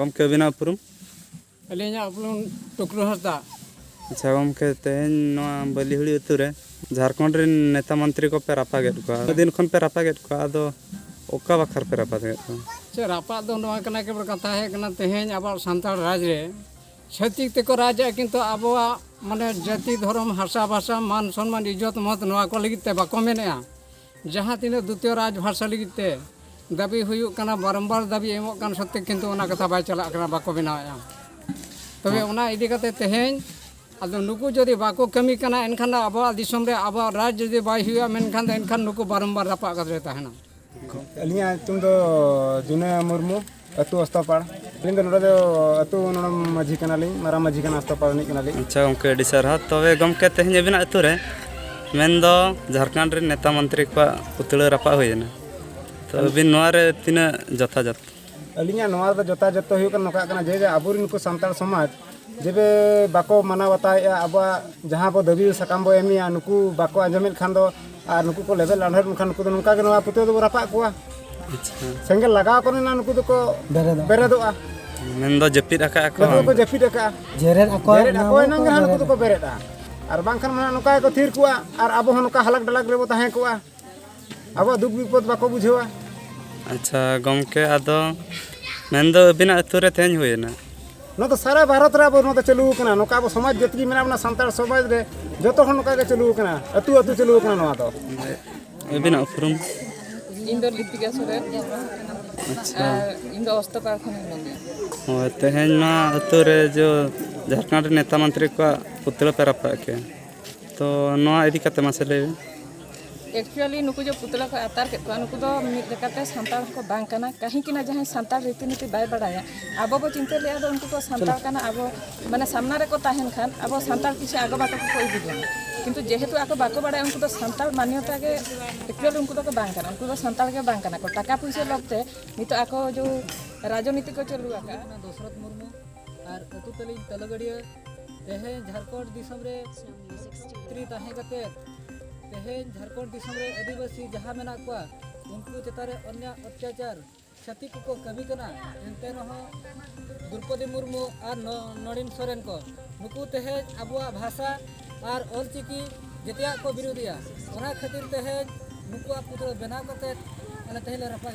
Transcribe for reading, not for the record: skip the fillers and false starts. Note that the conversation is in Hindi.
गमके बिना उपरुम अलिया उपरुम टुकरू हंसदा। अच्छा गमके तेन बलिहुड़ी अतु रे झारखंड रे नेता मंत्री को पे रापागेट को दिन खन पे रापागेट को आदो ओका बखर पे रापागेट को चे रापा दो नवा कना के कथा है कना तेहेन अब सानताल राज रे छतिक तेको राज किंतु आबोआ माने जाति धर्म भाषा भाषा मान सम्मान इज्जत मत नवा को लगित ते बाको मेनेआ जहां तीन द्वितीय राज भाषा लगित ते दाबी हुयु कना बारंबार दाबी एमो कान सत्य किंतु ओना कथा बाय चला कना बाको बनाया तबे ओना इदी कते तेहेन आदो नुकु जदि बाको कमी कना एनखान आबोआ दिसम रे आबोआ राज जदि बाय हुया मेनखान एनखान नुकु बारंबार रापा कदरे ताहेना। अलिया तुम दो जुने मुर्मू अतु अस्तापाड़ इन दो अतु माझी कनाली मारा माझी कना अस्तापाड़ नि कनाली। अच्छा गमके अडी सरहा तबे गमके तेहेन बिना अतु रे मेनदो झारखंड रे नेता मंत्री को पुतला रापा होयना तो बिन नोआ रे तिना जथाजत अलिया नोआ द जथाजत हुयु कन नोका कना जे आबुरिन को सांताल समाज जेबे बाको माना बताया अब जहाँ बो दबी सकाम बो एमिया नुकु बाको आंजमेल खान दो और नुकु को लेवल लांढर खान नुकु नुका के नोआ पुते दो रापा कुआ सेंगल लगाव को ना नुकु को बेरेदोआ मेनदो जपिद आका को जपिद आका जेरेद अको नंग हान नुकु को बेरेदा और बांखान माना नुका को थीर कुआ और अब नुका हलक डलक रेबो ताहे कुआ अब दुख विपद बाको बुझेवा। अच्छा गमके आदो मेनदो बिना अतु रे तेन होयना ना तो सारा भारत रे अब ना चलू कना नोका अब समाज जतकी मेना अपना सांताल समाज रे जतो हन नोका के चलू कना अतु अतु चलू कना नोआ तो बिना उपरुम इंदो लिपिका सोरे अच्छा इंदो अस्तापाड़ खन लगे हो तेहेन ना अतु रे जो झारखंड नेता मंत्री को पुतला पे रापा के तो नोआ इदी कते मासे ले एक्चुअली नुकु जो पुतला को अतार के नुकु दो मिद लेकाते सांताल को बांग कना कहीं कि ना जहां सांताल रीतिनीति बाय बड़ाया आबो को चिंता ले आदो उनको को सांताल कना आबो माने सामना रे को ताहेन खान आबो सांताल किसी आगो बाटो को कोई दिला किंतु जेहेतु आको बाको बड़ाया उनको तो सांताल मान्यता के एक्चुअली उनको तो बांग कना उनको तो सांताल के बांग कना को टाका पैसा लगते नी तो आको जो राजनीति को चलू आका दशरथ मुर्मू और अतु तली तलगड़िया तेहे झारखंड दिसम रे स्त्री ताहे कते तेहेन झारखंड दिसम रे आदिवासी जहाँ मेना कुआ उनको चेतारे अन्य अत्याचार क्षति को कमी कना एनते नहो द्रौपदी मुर्मू और नड़ीन सोरेन को नुकु तेहेन आबुआ भाषा और ऑलचिकी जतिया को विरोधिया ओना खातिर तेहेन नुकुआ पुतला बनाव कते अने तेहेले रपा